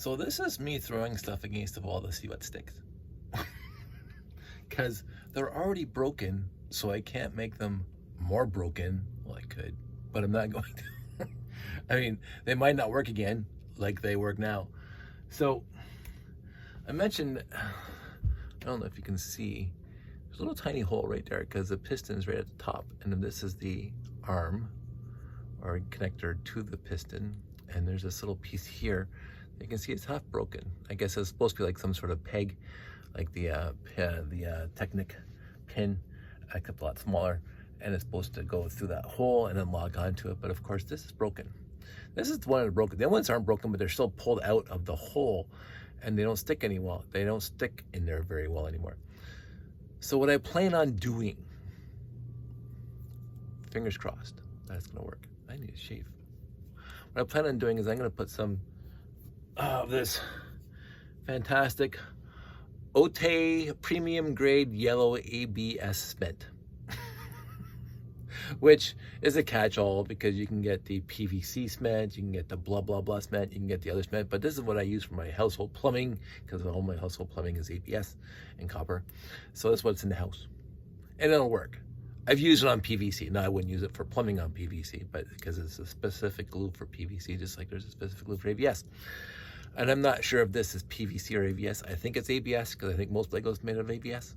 So this is me throwing stuff against the wall to see what sticks. Because they're already broken, so I can't make them more broken. Well, I could, but I'm not going to. I mean, they might not work again like they work now. So I mentioned, I don't know if you can see, there's a little tiny hole right there because the piston's right at the top, and then this is the arm or connector to the piston, and there's this little piece here. You can see it's half broken. I guess it's supposed to be like some sort of peg, like the Technic pin, except a lot smaller, and it's supposed to go through that hole and then log onto it. But of course, this is broken. This is the one that's broken. The other ones aren't broken, but they're still pulled out of the hole, and they don't stick any well. They don't stick in there very well anymore. So what I plan on doing, fingers crossed, that's gonna work. I need to shave. What I plan on doing is I'm gonna put some of this fantastic Ote premium grade yellow ABS cement, which is a catch-all because you can get the PVC cement, you can get the blah blah blah cement, you can get the other cement, but this is what I use for my household plumbing because all my household plumbing is ABS and copper. So that's what's in the house, and it'll work. I've used it on PVC. Now I wouldn't use it for plumbing on PVC, but because it's a specific glue for PVC, just like there's a specific glue for ABS. And I'm not sure if this is PVC or ABS. I think it's ABS because I think most Lego is made of ABS.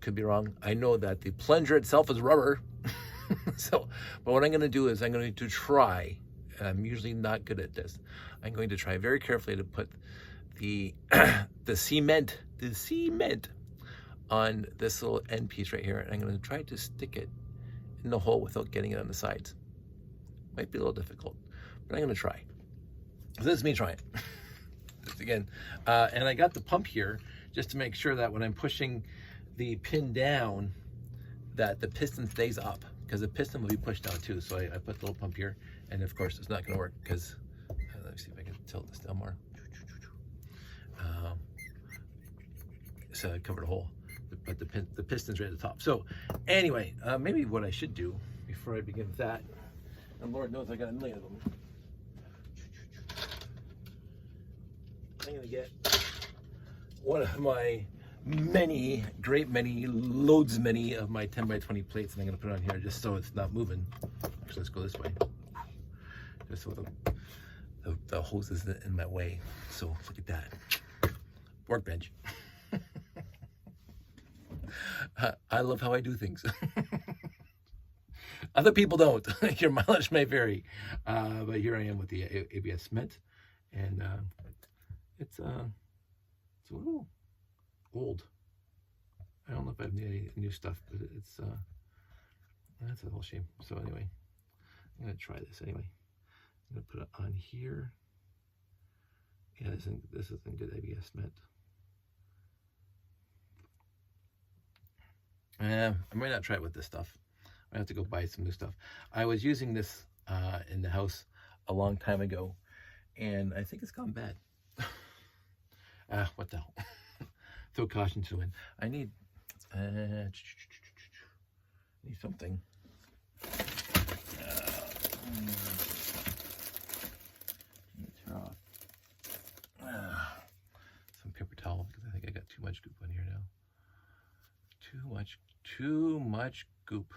Could be wrong. I know that the plunger itself is rubber. So, but what I'm going to do is I'm going to try, and I'm usually not good at this, I'm going to try very carefully to put the the cement on this little end piece right here, and I'm going to try to stick it in the hole without getting it on the sides. Might be a little difficult, but I'm going to try. So this is me trying. Again, and I got the pump here just to make sure that when I'm pushing the pin down, that the piston stays up, because the piston will be pushed down too. So I put the little pump here, and of course it's not going to work because let me see if I can tilt this down more. So I covered a hole, but the piston's right at the top. So anyway, maybe what I should do before I begin with that, and Lord knows I got a million of them, I'm gonna get one of my many loads of my 10 by 20 plates, and I'm gonna put it on here just so it's not moving. Actually, let's go this way, just so the hose isn't in my way. So look at that workbench. I love how I do things. Other people don't. Your mileage may vary, but here I am with the ABS cement, and it's a little old. I don't know if I have any new stuff, but it's that's a little shame. So anyway, I'm gonna try this anyway. I'm gonna put it on here. Yeah, this isn't good ABS cement. I might not try it with this stuff. I have to go buy some new stuff. I was using this in the house a long time ago, and I think it's gone bad. What the hell? Throw caution to it. I need something. Tear off some paper towel because I think I got too much goop on here now. Too much goop.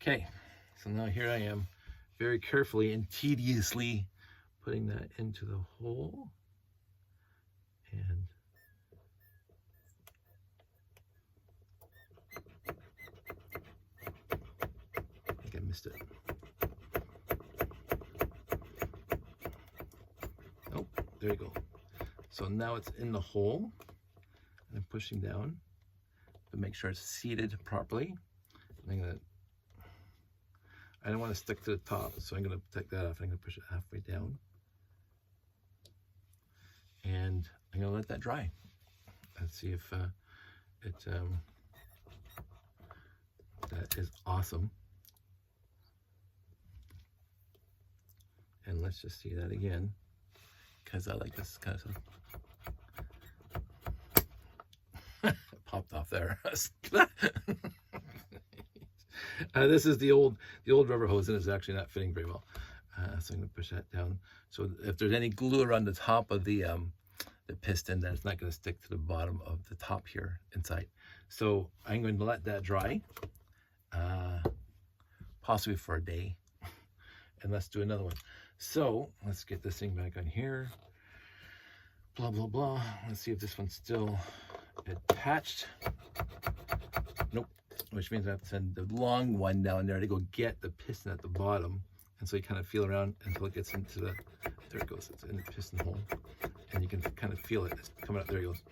Okay, so now here I am, very carefully and tediously putting that into the hole, and I think I missed it. Oh, there you go. So now it's in the hole, and I'm pushing down to make sure it's seated properly. I don't want to stick to the top, so I'm going to take that off. I'm going to push it halfway down, and I'm going to let that dry. Let's see if that is awesome. And let's just see that again, because I like this kind of stuff. Popped off there. This is the old rubber hose, and it's actually not fitting very well. So I'm going to push that down. So if there's any glue around the top of the piston, then it's not going to stick to the bottom of the top here inside. So I'm going to let that dry, possibly for a day, and let's do another one. So let's get this thing back on here. Blah, blah, blah. Let's see if this one's still attached. Nope. Which means I have to send the long one down there to go get the piston at the bottom. And so you kind of feel around until it gets into the, there it goes, it's in the piston hole. And you can kind of feel it, it's coming up, there it goes.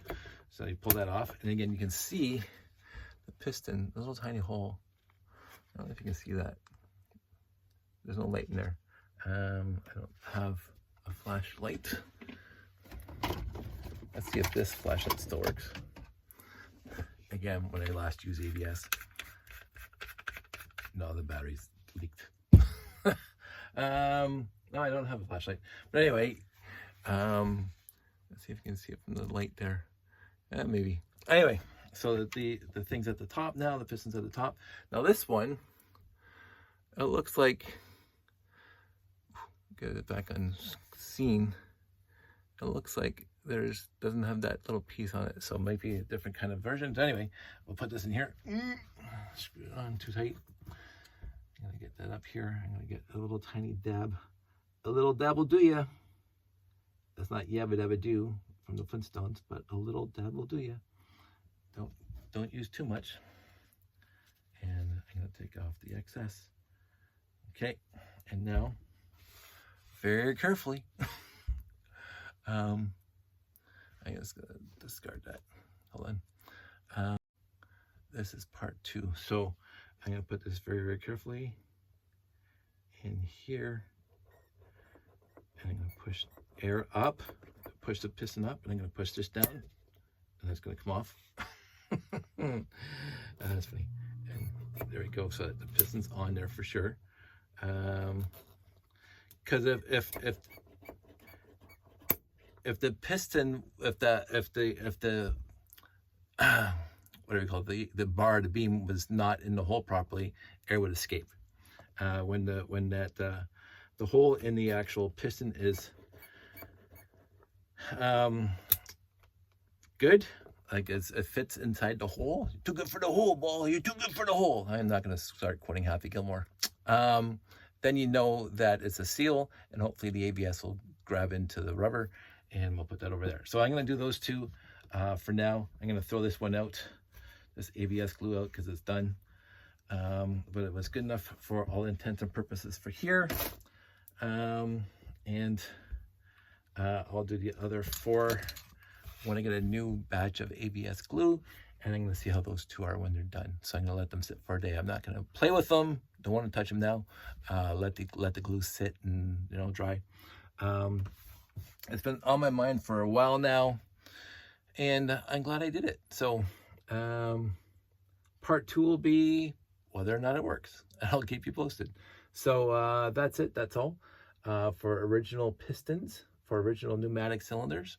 So you pull that off, and again, you can see the piston, a little tiny hole. I don't know if you can see that. There's no light in there. I don't have a flashlight. Let's see if this flashlight still works. Again, when I last used ABS, no, the battery's leaked. No, I don't have a flashlight. But anyway, let's see if you can see it from the light there. Maybe. Anyway, so the thing's at the top now, the piston's at the top. Now this one, it looks like, get it back on scene, it looks like doesn't have that little piece on it, so it might be a different kind of version. So anyway, we'll put this in here. Screw it on too tight. I'm gonna get that up here. I'm gonna get a little tiny dab. A little dab will do ya. That's not yabba dabba do from the Flintstones, but a little dab will do ya. Don't use too much. And I'm gonna take off the excess. Okay, and now, very carefully, I'm just gonna discard that. Hold on. This is part 2. So I'm gonna put this very, very carefully in here. And I'm gonna push air up, push the piston up, and I'm gonna push this down, and that's gonna come off. That's funny. And there we go. So the piston's on there for sure. Because if the piston, if the what do we call it? The bar, the beam was not in the hole properly, air would escape. When the hole in the actual piston is good, like it fits inside the hole. You're too good for the hole, ball. You're too good for the hole. I'm not going to start quoting Happy Gilmore. Then you know that it's a seal, and hopefully the ABS will grab into the rubber, and we'll put that over there. So I'm going to do those two for now. I'm going to throw this one out, this ABS glue out, because it's done. But it was good enough for all intents and purposes for here. And I'll do the other 4 when I get a new batch of ABS glue, and I'm going to see how those 2 are when they're done. So I'm going to let them sit for a day. I'm not going to play with them. Don't want to touch them now. Let the glue sit and dry. It's been on my mind for a while now, and I'm glad I did it. So part 2 will be whether or not it works. I'll keep you posted. So that's it. That's all for original pistons, for original pneumatic cylinders.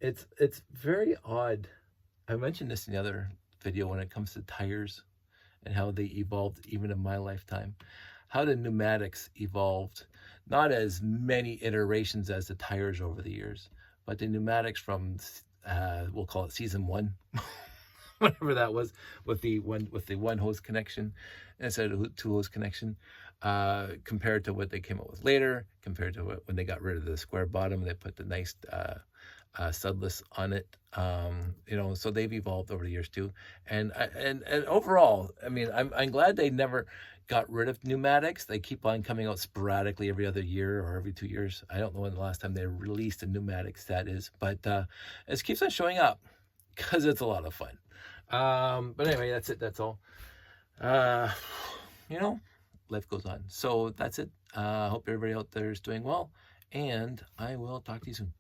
It's very odd. I mentioned this in the other video when it comes to tires and how they evolved even in my lifetime. How the pneumatics evolved, not as many iterations as the tires over the years, but the pneumatics from we'll call it season 1, whatever that was, with the one hose connection instead of 2 hose connection, compared to what they came up with later, compared to when they got rid of the square bottom, they put the nice studless on it. So they've evolved over the years too. And overall, I mean, I'm glad they never got rid of pneumatics. They keep on coming out sporadically every other year or every 2 years. I don't know when the last time they released a pneumatic set is, but it keeps on showing up because it's a lot of fun. But anyway, that's it. That's all. Life goes on. So that's it. Hope everybody out there is doing well, and I will talk to you soon.